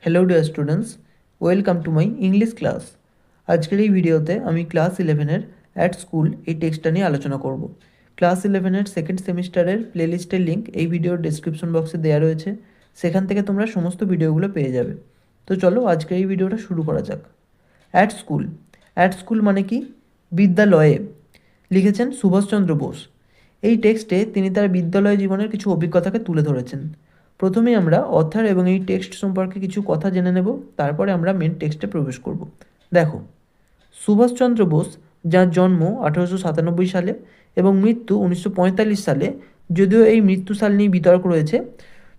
Hello dear students, welcome to my English class. আজকের এই ভিডিওতে আমি ক্লাস 11-এর অ্যাট স্কুল এই টেক্সটটা নিয়ে আলোচনা করব। ক্লাস 11-এর সেকেন্ড সেমিস্টারের প্লেলিস্টের লিঙ্ক এই ভিডিওর ডেসক্রিপশন বক্সে দেওয়া রয়েছে, সেখান থেকে তোমরা সমস্ত ভিডিওগুলো পেয়ে যাবে। তো চলো আজকের এই ভিডিওটা শুরু করা যাক। অ্যাট স্কুল, অ্যাট স্কুল মানে কি? বিদ্যালয়ে। লিখেছেন সুভাষচন্দ্র বোস। এই টেক্সটে তিনি তার বিদ্যালয় জীবনের কিছু অভিজ্ঞতাকে তুলে ধরেছেন। প্রথমেই আমরা অথার এবং এই টেক্সট সম্পর্কে কিছু কথা জেনে নেব, তারপরে আমরা মেন টেক্সটে প্রবেশ করব। দেখো, সুভাষচন্দ্র বোস, যার জন্ম 1897 সালে এবং মৃত্যু 1945 সালে, যদিও এই মৃত্যু সাল নিয়ে বিতর্ক রয়েছে,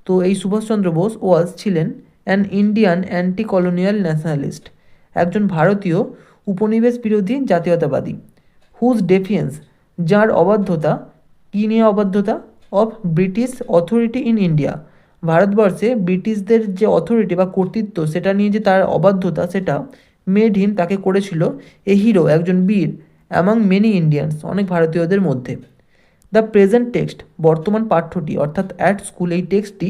তো এই সুভাষচন্দ্র বোস ছিলেন an Indian anti colonial nationalist, একজন ভারতীয় উপনিবেশ বিরোধী জাতীয়তাবাদী। হুজ ডেফিয়েন্স, যার অবাধ্যতা, কী নিয়ে অবাধ্যতা? Of British authority in India, ভারতবর্ষে ব্রিটিশদের যে অথরিটি বা কর্তৃত্ব সেটা নিয়ে যে তার অবাধ্যতা, সেটা মেড হিম, তাকে করেছিল এ হিরো, একজন বীর, অ্যামাং মেনি ইন্ডিয়ানস, অনেক ভারতীয়দের মধ্যে। দ্য প্রেজেন্ট টেক্সট, বর্তমান পাঠ্যটি অর্থাৎ অ্যাট স্কুল এই টেক্সটটি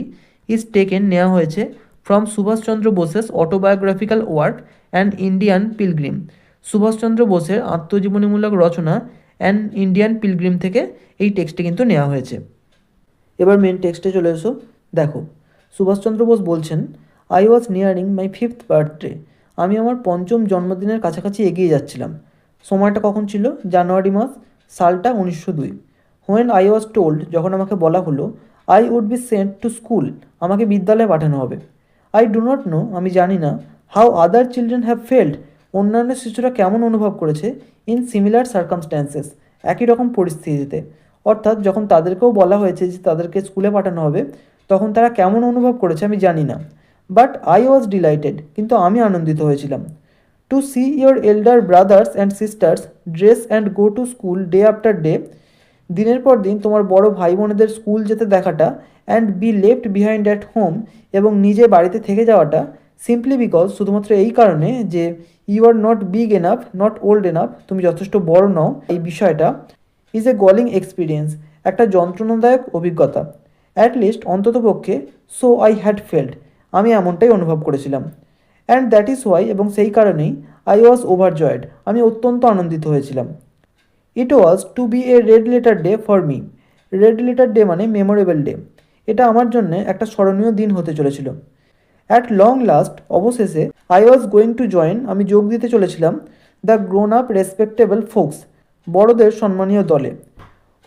ইজ টেকেন, নেওয়া হয়েছে from Subhash Chandra Bose's autobiographical work and Indian pilgrim, Subhash Chandra বোসের আত্মজীবনীমূলক রচনা অ্যান্ড ইন্ডিয়ান পিলগ্রিম থেকে এই টেক্সটটি কিন্তু নেওয়া হয়েছে। এবার মেন টেক্সটে চলে এসো। দেখো, সুভাষচন্দ্র বোস বলছেন, I was nearing my 5th birthday, আমি আমার পঞ্চম জন্মদিনের কাছাকাছি এগিয়ে যাচ্ছিলাম। সময়টা কখন ছিল? জানুয়ারি মাস, সালটা 1902। হোয়েন আই ওয়াজ টোল্ড, যখন আমাকে বলা হলো, I would be sent to school, আমাকে বিদ্যালয়ে পাঠানো হবে। আই ডু নট নো, আমি জানি না, how other children have felt, অন্যান্য শিশুরা কেমন অনুভব করেছে, ইন সিমিলার সার্কামস্ট্যান্সেস, একই রকম পরিস্থিতিতে। অর্থাৎ যখন তাদেরকেও বলা হয়েছে যে তাদেরকে স্কুলে পাঠানো হবে, তখন তারা কেমন অনুভব করেছে আমি জানি না। বাট আই ওয়াজ ডিলাইটেড, কিন্তু আমি আনন্দিত হয়েছিলাম। To see your elder brothers and sisters dress and go to school day after day, দিনের পর দিন তোমার বড় ভাই বোনেদের স্কুল যেতে দেখাটা, and be left behind at home, এবং নিজে বাড়িতে থেকে যাওয়াটা, সিম্পলি বিকজ, শুধুমাত্র এই কারণে যে you are not big enough, not old enough, তুমি যথেষ্ট বড় নও, এই বিষয়টা ইজ এ গলিং এক্সপিরিয়েন্স, একটা যন্ত্রণাদায়ক অভিজ্ঞতা। অ্যাটলিস্ট অন্ততপক্ষে, সো আই হ্যাড ফেল্ড, আমি এমনটাই অনুভব করেছিলাম। অ্যান্ড দ্যাট ইজ ওয়াই, এবং সেই কারণেই, আই ওয়াজ ওভারজয়েড, আমি অত্যন্ত আনন্দিত হয়েছিলাম। It was to be a red letter day for me, red letter day মানে মেমোরেবল ডে, এটা আমার জন্য একটা স্মরণীয় দিন হতে চলেছিল। অ্যাট লং লাস্ট, অবশেষে, I was going to join, আমি যোগ দিতে চলেছিলাম, the grown up respectable folks, বড়দের সম্মানীয় দলে।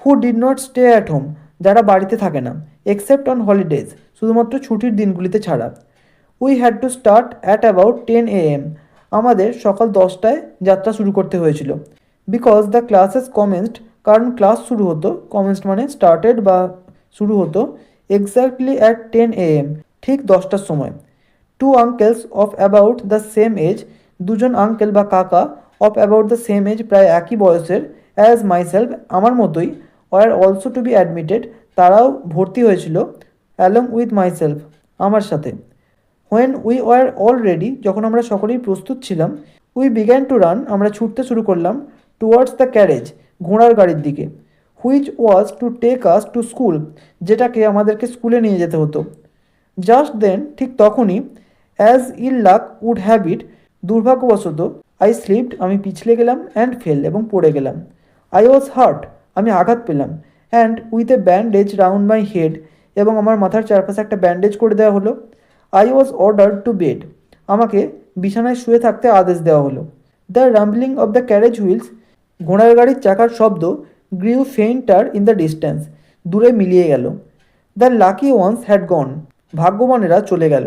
Who did not stay at home, যারা বাড়িতে থাকে না, এক্সেপ্ট অন হলিডেজ, শুধুমাত্র ছুটির দিনগুলিতে ছাড়া। We had to start at about 10 AM, আমাদের সকাল 10টায় যাত্রা শুরু করতে হয়েছিল। বিকজ দ্য ক্লাসেস কমেন্সড, কারণ ক্লাস শুরু হতো, কমেন্সড মানে স্টার্টেড বা শুরু হতো, এক্স্যাক্টলি অ্যাট 10 AM, ঠিক 10টার সময়। Two uncles of about the same age, দুজন আঙ্কেল বা কাকা, of about the same age, প্রায় একই বয়সের, অ্যাজ মাইসেলফ, আমার মতোই, were also to be admitted, তারাও ভর্তি হয়েছিল, অ্যালং উইথ মাইসেলফ, আমার সাথে। When we were all ready, যখন আমরা সকলেই প্রস্তুত ছিলাম, উই বিগ্যান টু রান, আমরা ছুটতে শুরু করলাম, টুয়ার্ডস দ্য ক্যারেজ, ঘোড়ার গাড়ির দিকে, which was to take us to school, যেটাকে আমাদেরকে স্কুলে নিয়ে যেতে হতো। জাস্ট দেন, ঠিক তখনই, as ill luck would have it, দুর্ভাগ্যবশত, আই স্লিপড, আমি পিছলে গেলাম, অ্যান্ড ফেল, এবং পড়ে গেলাম। আই ওয়াজ হার্ট, আমি আঘাত পেলাম, and with a bandage round my head, এবং আমার মাথার চারপাশে একটা ব্যান্ডেজ করে দেওয়া হলো। I was ordered to bed, আমাকে বিছানায় শুয়ে থাকতে আদেশ দেওয়া হলো। The rumbling of the carriage wheels, ঘোড়ার গাড়ির চাকার শব্দ, grew fainter in the distance, দূরে মিলিয়ে গেল। The lucky ones had gone, ভাগ্যবানেরা চলে গেল।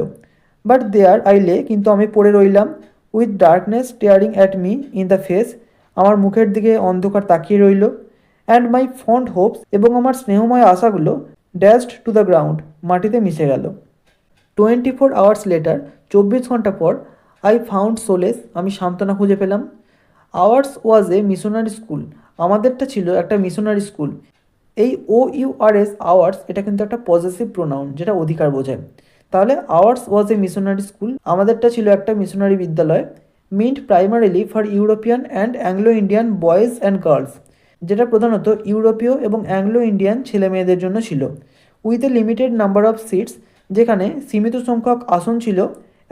বাট দেয়ার আই লে, কিন্তু আমি পড়ে রইলাম, with darkness staring at me in the face, আমার মুখের দিকে অন্ধকার তাকিয়ে রইল। অ্যান্ড মাই ফন্ড হোপস, এবং আমার স্নেহময় আশাগুলো, ড্যাশড টু দ্য গ্রাউন্ড, মাটিতে মিশে গেল। 24 hours লেটার, 24 ঘন্টা পর, আই ফাউন্ড সোলেস, আমি সান্ত্বনা খুঁজে পেলাম। আওয়ার্স ওয়াজ এ মিশনারি স্কুল, আমাদেরটা ছিল একটা মিশনারি স্কুল। এই OURS, আওয়ার্স, এটা কিন্তু একটা পজেসিভ প্রোনাউন, যেটা অধিকার বোঝায়। তাহলে আওয়ার্স ওয়াজ এ মিশনারি স্কুল, আমাদেরটা ছিল একটা মিশনারি বিদ্যালয়। Mint primarily for European and Anglo Indian boys and girls, যেটা প্রধানত ইউরোপীয় এবং অ্যাংলো ইন্ডিয়ান ছেলে মেয়েদের জন্য ছিল। With a limited number of seats, যেখানে সীমিত সংখ্যক আসন ছিল,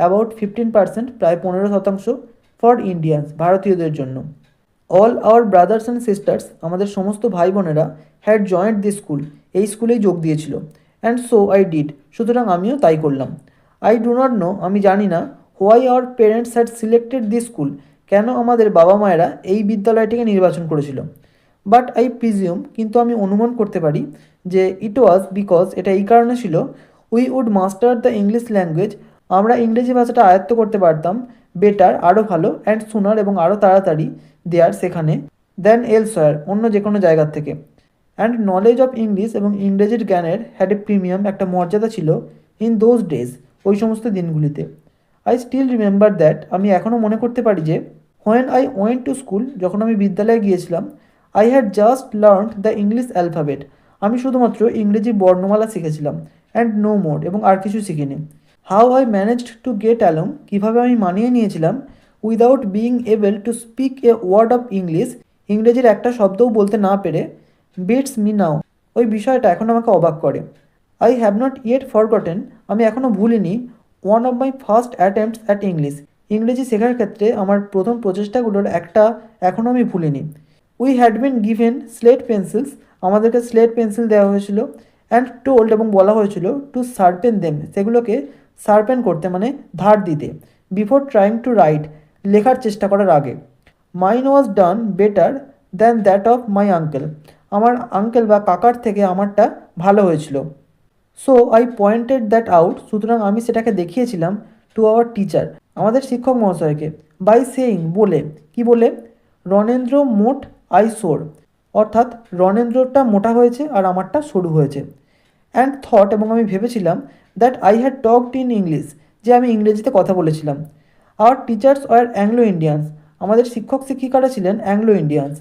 অ্যাবাউট 15%, প্রায় 15% ফর ইন্ডিয়ানস, ভারতীয়দের জন্য। All our brothers and sisters, আমাদের সমস্ত ভাই বোনেরা, হ্যাড জয়েন্ট দি স্কুল, এই স্কুলেই যোগ দিয়েছিল। অ্যান্ড সো আই ডিড, সুতরাং আমিও তাই করলাম। আই ডু নট নো, আমি জানি না, why our parents had selected the school, কেন আমাদের বাবা মায়েরা এই বিদ্যালয়টিকে নির্বাচন করেছিল। বাট আই প্রিজিউম, কিন্তু আমি অনুমান করতে পারি যে ইট ওয়াজ বিকজ, এটা এই কারণে ছিল, we would master the English language, আমরা ইংরেজি ভাষাটা আয়ত্ত করতে পারতাম, বেটার, আরও ভালো, অ্যান্ড সুনার, এবং আরও তাড়াতাড়ি, দেয়ার, সেখানে, দেন এলসওয়্যার, অন্য যে কোনো জায়গার থেকে। অ্যান্ড নলেজ অফ ইংলিশ, এবং ইংরেজির জ্ঞানের, হ্যাড এ প্রিমিয়াম, একটা মর্যাদা ছিল, ইন দোজ ডেজ, ওই সমস্ত দিনগুলিতে। আই স্টিল রিমেম্বার দ্যাট, আমি এখনও মনে করতে পারি যে, when I went to school, যখন আমি বিদ্যালয়ে গিয়েছিলাম, I had just learned the English alphabet, আমি শুধুমাত্র ইংরেজি বর্ণমালা শিখেছিলাম, অ্যান্ড নো মোর, এবং আর কিছু শিখিনি। How I managed to get along, কীভাবে আমি মানিয়ে নিয়েছিলাম, without being able to speak a word of English, ইংরেজির একটা শব্দও বলতে না পেরে, বিটস মি নাও, ওই বিষয়টা এখন আমাকে অবাক করে। I have not yet forgotten, আমি এখনও ভুলিনি, one of my first attempts at English, ইংরেজি শেখার ক্ষেত্রে আমার প্রথম প্রচেষ্টাগুলোর একটা এখনও আমি ভুলিনি। We had been given slate pencils, আমাদেরকে স্লেট পেন্সিল দেওয়া হয়েছিল, অ্যান্ড টোল্ড, এবং বলা হয়েছিল, টু শার্পেন দেম, সেগুলোকে শার্পেন করতে মানে ধার দিতে, বিফোর ট্রাইং টু রাইট, লেখার চেষ্টা করার আগে। Mine was done better than that of my uncle, আমার আঙ্কেল বা কাকার থেকে আমারটা ভালো হয়েছিল। So I pointed that out, সুতরাং আমি সেটাকে দেখিয়েছিলাম, টু আওয়ার টিচার, আমাদের শিক্ষক মহাশয়কে, বাই সেইং, বলে, কি বলে, রণেন্দ্র মোট আই সোর, অর্থাৎ রণেন্দ্রটা মোটা হয়েছে আর আমারটা সরু হয়েছে। অ্যান্ড থট, এবং আমি ভেবেছিলাম, that I had talked in English, যে আমি ইংরেজিতে কথা বলেছিলাম। Our teachers were Anglo Indians, আমাদের শিক্ষক শিক্ষিকারা ছিলেন Anglo Indians.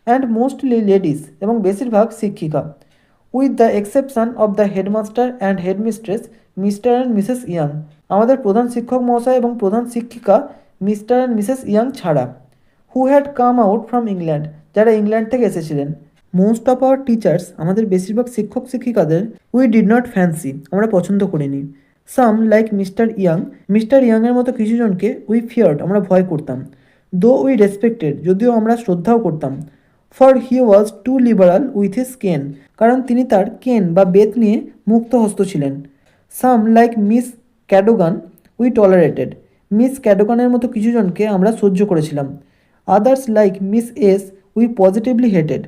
And mostly ladies, এবং বেশিরভাগ শিক্ষিকা। With the exception of the headmaster and headmistress, Mr and Mrs Young, আমাদের প্রধান শিক্ষক মহাশয় এবং প্রধান শিক্ষিকা মিস্টার অ্যান্ড মিসেস ইয়াং ছাড়া। Who had come out from England, যারা ইংল্যান্ড থেকে এসেছিলেন। মোস্ট অফ আওয়ার টিচার্স, আমাদের বেশিরভাগ শিক্ষক শিক্ষিকাদের, উই ডিড নট ফ্যান্সি, আমরা পছন্দ করিনি। সাম লাইক মিস্টার ইয়াংয়ের মতো কিছুজনকে উই ফিয়ার্ড, আমরা ভয় করতাম। দো উই রেসপেক্টেড, যদিও আমরা শ্রদ্ধাও করতাম। For he was too liberal with his cane, কারণ তিনি তার কেন বা বেত নিয়ে মুক্তহস্ত ছিলেন। Some like Miss Cadogan we tolerated, Miss ক্যাডোগানের মতো কিছুজনকে আমরা সহ্য করেছিলাম। Others like Miss S we positively hated,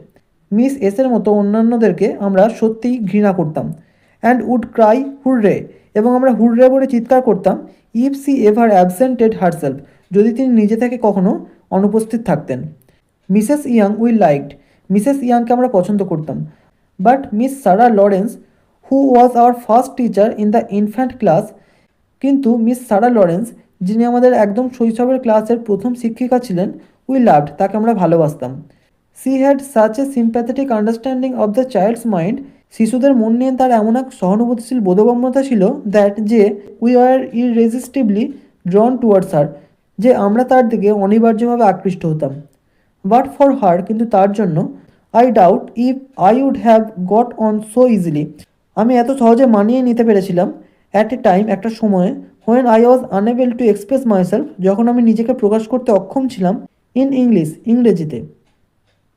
Miss এসের মতো অন্যান্যদেরকে আমরা সত্যিই ঘৃণা করতাম। অ্যান্ড উড ক্রাই হুররে, এবং আমরা হুররে বলে চিৎকার করতাম, if she ever absented herself, যদি তিনি নিজে থেকে কখনো অনুপস্থিত থাকতেন। Mrs Young we liked, Mrs ইয়াংকে আমরা পছন্দ করতাম। But Miss Sarah Lawrence who was our first teacher in the infant class, কিন্তু মিস সারা লরেন্স, যিনি আমাদের একদম শৈশবের ক্লাসের প্রথম শিক্ষিকা ছিলেন, উই লাভড, তাকে আমরা ভালোবাসতাম। She had such a sympathetic understanding of the child's mind, শিশুদের মন নিয়ে তার এমন এক সহানুভূতিশীল বোধগম্যতা ছিল, দ্যাট, যে, উই আর ইররেজিস্টিবলি ড্রন টুয়ার্ডস হার, যে আমরা তার দিকে অনিবার্যভাবে আকৃষ্ট হতাম। বাট ফর হার, কিন্তু তার জন্য, I doubt if I would have got on so easily, আমি এত সহজে মানিয়ে নিতে পেরেছিলাম, অ্যাট এ টাইম, একটা সময়ে, when I was unable to express myself, যখন আমি নিজেকে প্রকাশ করতে অক্ষম ছিলাম, ইন ইংলিশ, ইংরেজিতে।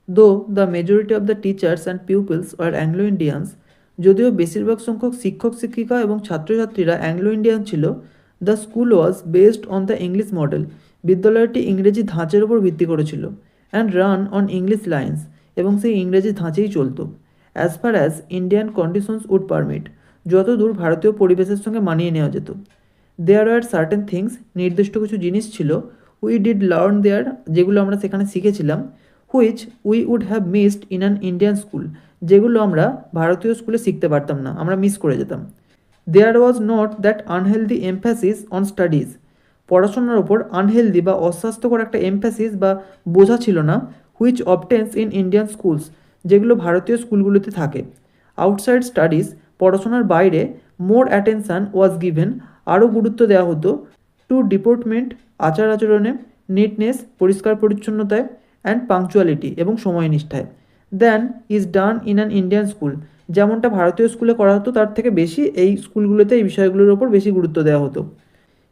Though the majority of the teachers and pupils were Anglo Indians, যদিও বেশিরভাগ সংখ্যক শিক্ষক শিক্ষিকা এবং ছাত্রছাত্রীরা অ্যাংলো ইন্ডিয়ান ছিল, the school was based on the English model, বিদ্যালয়টি ইংরেজি ধাঁচের উপর ভিত্তি করেছিল, and run on English lines, এবং সেই ইংরেজি ধাঁচেই চলত, as far as Indian conditions would permit, যতদূর ভারতীয় পরিবেশের সঙ্গে মানিয়ে নেওয়া যেত। দেয়ার আর সার্টেন থিংস, নির্দিষ্ট কিছু জিনিস ছিল, উই ডিড লার্ন দেয়ার, যেগুলো আমরা সেখানে শিখেছিলাম, which we would have missed in an Indian school, যেগুলো আমরা ভারতীয় স্কুলে শিখতে পারতাম না, আমরা মিস করে যেতাম। There was not that unhealthy emphasis on studies, পড়াশোনার ওপর আনহেলদি বা অস্বাস্থ্যকর একটা এমফ্যাসিস বা বোঝা ছিল না, হুইচ অবটেন্স ইন ইন্ডিয়ান স্কুলস, যেগুলো ভারতীয় স্কুলগুলোতে থাকে। আউটসাইড স্টাডিজ, পড়াশোনার বাইরে, মোর অ্যাটেনশান ওয়াজ গিভেন, আরও গুরুত্ব দেওয়া হতো, টু ডিপোর্টমেন্ট, আচার আচরণে, নিটনেস, পরিষ্কার পরিচ্ছন্নতায়, অ্যান্ড পাংচুয়ালিটি, এবং সময়নিষ্ঠায়, than is done in an Indian school, যেমনটা ভারতীয় স্কুলে করা হতো তার থেকে বেশি এই স্কুলগুলোতে এই বিষয়গুলোর ওপর বেশি গুরুত্ব দেওয়া হতো।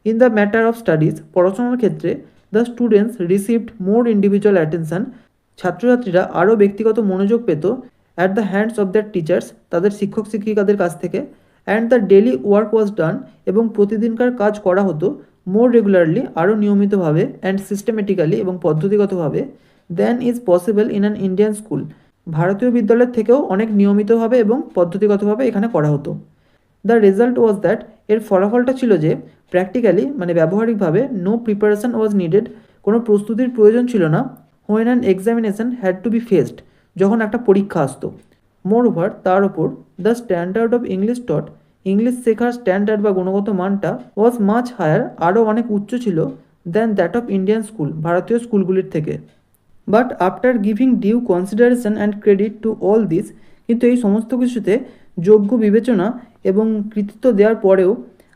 In the matter of studies, পড়াশোনার ক্ষেত্রে the students received more individual attention, ছাত্রছাত্রীরা আরও ব্যক্তিগত মনোযোগ পেত at the hands of their teachers, তাদের শিক্ষক শিক্ষিকাদের কাছ থেকে, and the daily work was done, এবং প্রতিদিনকার কাজ করা হতো মোর রেগুলারলি, আরও নিয়মিতভাবে, অ্যান্ড সিস্টেমেটিক্যালি, এবং পদ্ধতিগতভাবে, than is possible in an Indian school, ভারতীয় বিদ্যালয়ের থেকেও অনেক নিয়মিতভাবে এবং পদ্ধতিগতভাবে এখানে করা হতো। দ্য রেজাল্ট ওয়াজ দ্যাট, এর ফলাফলটা ছিল যে প্র্যাকটিক্যালি মানে ব্যবহারিকভাবে নো প্রিপারেশন ওয়াজ নিডেড, কোনো প্রস্তুতির প্রয়োজন ছিল না। When an examination had to be faced, যখন একটা পরীক্ষা আসতো। মোর ওভার, তার ওপর, the standard of English taught, ইংলিশ শেখার স্ট্যান্ডার্ড বা গুণগত মানটা ওয়াজ মাচ হায়ার, আরও অনেক উচ্চ ছিল, than that of Indian school, ভারতীয় স্কুলগুলির থেকে। But after giving due consideration and credit to all this, কিন্তু এই সমস্ত কিছুতে যোগ্য বিবেচনা এবং কৃতিত্ব দেওয়ার পরেও,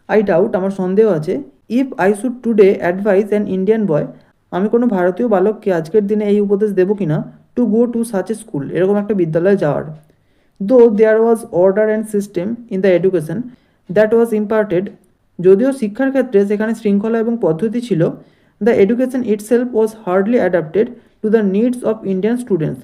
আই ডাউট, আমার সন্দেহ আছে, if I should today advise an Indian boy, আমি কোনো ভারতীয় বালককে আজকের দিনে এই উপদেশ দেবো কিনা, to go to such a school, এরকম একটা বিদ্যালয়ে যাওয়ার। Though there was order and system in the education that was imparted, যদিও শিক্ষার ক্ষেত্রে সেখানে শৃঙ্খলা এবং পদ্ধতি ছিল, the education itself was hardly adapted to the needs of Indian students.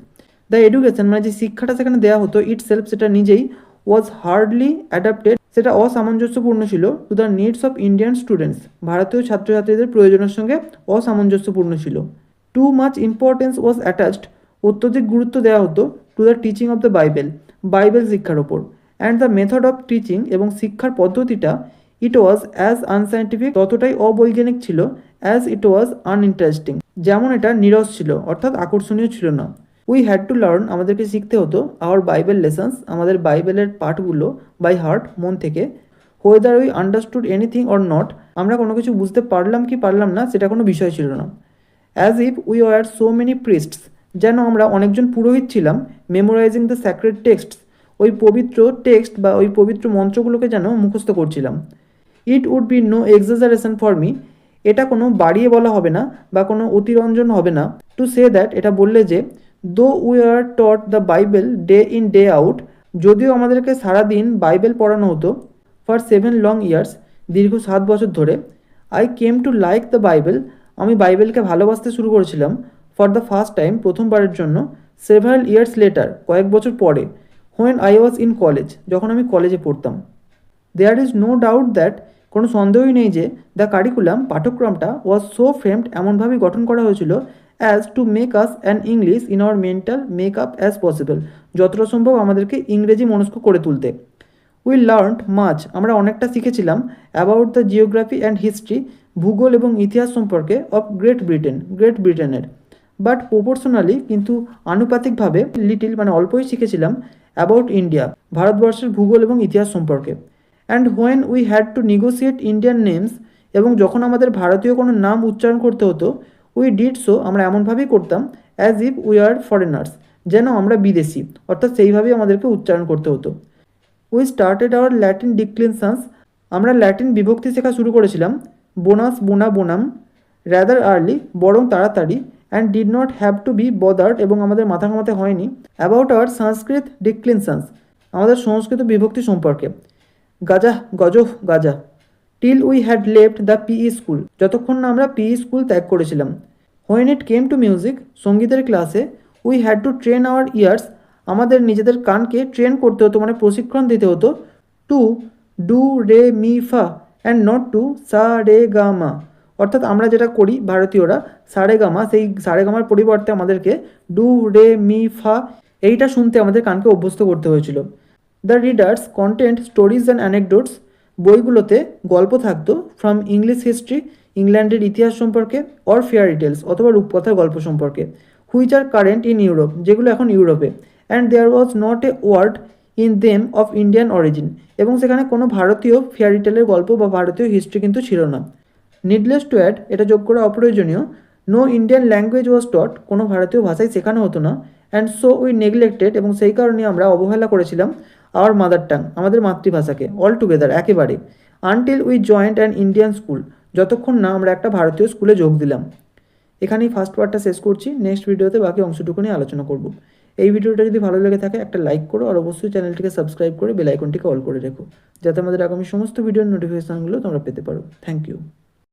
The education মানে যে শিক্ষাটা সেখানে দেওয়া হতো, ইটসেলফ সেটা নিজেই, ওয়াজ হার্ডলি অ্যাডাপ্টেড সেটা অসামঞ্জস্যপূর্ণ ছিল, two the needs of Indian students, ভারতীয় ছাত্রছাত্রীদের প্রয়োজনের সঙ্গে অসামঞ্জস্যপূর্ণ ছিল। টু মাচ ইম্পর্টেন্স ওয়াজ অ্যাটাচড, অত্যধিক গুরুত্ব দেওয়া হতো, to the teaching of the Bible, Bible শিক্ষার ওপর, and the method of teaching, এবং শিক্ষার পদ্ধতিটা, ইট ওয়াজ অ্যাজ আনসাইন্টিফিক, ততটাই অবৈজ্ঞানিক ছিল, অ্যাজ ইট ওয়াজ আনইন্টারেস্টিং, যেমন এটা নিরস ছিল, অর্থাৎ আকর্ষণীয় ছিল না। উই হ্যাড টু লার্ন, আমাদেরকে শিখতে হতো, আওয়ার বাইবেল লেসন্স, আমাদের বাইবেলের পাঠগুলো, বাই হার্ট, মন থেকে, whether we understood anything or not, আমরা কোনো কিছু বুঝতে পারলাম কি পারলাম না সেটা কোনো বিষয় ছিল না। As if we were so many priests, যেন আমরা অনেকজন পুরোহিত ছিলাম, মেমোরাইজিং দ্য স্যাক্রেড টেক্সটস, ওই পবিত্র টেক্সট বা ওই পবিত্র মন্ত্রগুলোকে যেন মুখস্থ করছিলাম। It would be no exaggeration for me, এটা কোনো বাড়িয়ে বলা হবে না বা কোনো অতিরঞ্জন হবে না, টু সে দ্যাট, এটা বললে যে, though we are taught the Bible day in day out, যদিও আমাদেরকে সারাদিন বাইবেল পড়ানো হতো, ফর 7 লং ইয়ার্স, দীর্ঘ 7 বছর ধরে, I came to like the Bible, আমি বাইবেলকে ভালোবাসতে শুরু করেছিলাম, ফর দ্য ফার্স্ট টাইম, প্রথমবারের জন্য, সেভারাল ইয়ার্স লেটার, কয়েক বছর পরে, when I was in college, যখন আমি কলেজে পড়তাম। There is no doubt that, কোনো সন্দেহই নেই যে, দ্য কারিকুলাম, পাঠ্যক্রমটা, ওয়াজ সো ফ্রেমড, এমনভাবেই গঠন করা হয়েছিল, as to make us an English in our mental make up as possible, যতটা সম্ভব আমাদেরকে ইংরেজি মনস্ক করে তুলতে। উই লার্নড মাচ, আমরা অনেকটা শিখেছিলাম, about the geography and history, ভূগোল এবং ইতিহাস সম্পর্কে, অফ গ্রেট ব্রিটেনের, বাট প্রপোর্শনালি, কিন্তু আনুপাতিকভাবে, লিটিল মানে অল্পই শিখেছিলাম, অ্যাবাউট ইন্ডিয়া, ভারতবর্ষের ভূগোল এবং ইতিহাস সম্পর্কে। And when we had two negotiate Indian names, এবং যখন আমাদের ভারতীয় কোনো নাম উচ্চারণ করতে হতো, উই ডিড সো, আমরা এমনভাবেই করতাম, as if we are foreigners, যেন আমরা বিদেশি, অর্থাৎ সেইভাবেই আমাদেরকে উচ্চারণ করতে হতো। উই স্টার্টেড আওয়ার ল্যাটিন ডিক্লিনসান্স, আমরা ল্যাটিন বিভক্তি শেখা শুরু করেছিলাম, বোনাস বোনা বোনাম, র্যাদার আর্লি, বরং তাড়াতাড়ি, and did not have to be bothered, এবং আমাদের মাথা ঘামাতে হয়নি, অ্যাবাউট আওয়ার সংস্কৃত ডিক্লিনসান্স, আমাদের সংস্কৃত বিভক্তি সম্পর্কে, গাজা গজহ গাজা, till we had left the PE school, যতক্ষণ না আমরা পিই স্কুল ত্যাগ করেছিলাম। When it came to music, সঙ্গীতের ক্লাসে, we had to train our ears, আমাদের নিজেদের কানকে ট্রেন করতে হতো, মানে প্রশিক্ষণ দিতে হতো, টু ডু রে মি ফা অ্যান্ড নট টু সা রে গা মা, অর্থাৎ আমরা যেটা করি ভারতীয়রা, সারে গামা, সেই সারে গামার পরিবর্তে আমাদেরকে ডু রে মি ফা, এইটা শুনতে আমাদের কানকে অভ্যস্ত করতে হয়েছিল। The readers content stories and anecdotes, বইগুলোতে গল্প থাকতো, ফ্রম ইংলিশ হিস্ট্রি, ইংল্যান্ডের ইতিহাস সম্পর্কে, অর ফেয়ারি টেলস, অথবা রূপকথার গল্প সম্পর্কে, which are current in Europe, যেগুলো এখন ইউরোপে, and there was not a word in them of Indian origin, এবং সেখানে কোনো ভারতীয় ফেয়ারি টেলের গল্প বা ভারতীয় হিস্ট্রি কিন্তু ছিল না। নিডলেস টু অ্যাড, এটা যোগ করা অপ্রয়োজনীয়, নো ইন্ডিয়ান ল্যাঙ্গুয়েজ ওয়াজ টট, কোনো ভারতীয় ভাষাই শেখানো হতো না, অ্যান্ড সো উই নেগলেক্টেড, এবং সেই কারণে আমরা অবহেলা করেছিলাম, আওয়ার মাদার টাং, আমাদের মাতৃভাষাকে, অল টুগেদার, একেবারে, until we joint an Indian school, যতক্ষণ না আমরা একটা ভারতীয় স্কুলে যোগ দিলাম। এখানেই ফার্স্ট পার্টটা শেষ করছি, নেক্সট ভিডিওতে বাকি অংশটুকু নিয়ে আলোচনা করব। এই ভিডিওটা যদি ভালো লেগে থাকে একটা লাইক করো, আর অবশ্যই চ্যানেলটিকে সাবস্ক্রাইব করে বেল আইকনটিকে অল করে রেখো, যাতে আমাদের আগামী সমস্ত ভিডিওর নোটিফিকেশানগুলো তোমরা পেতে পারো। Thank you.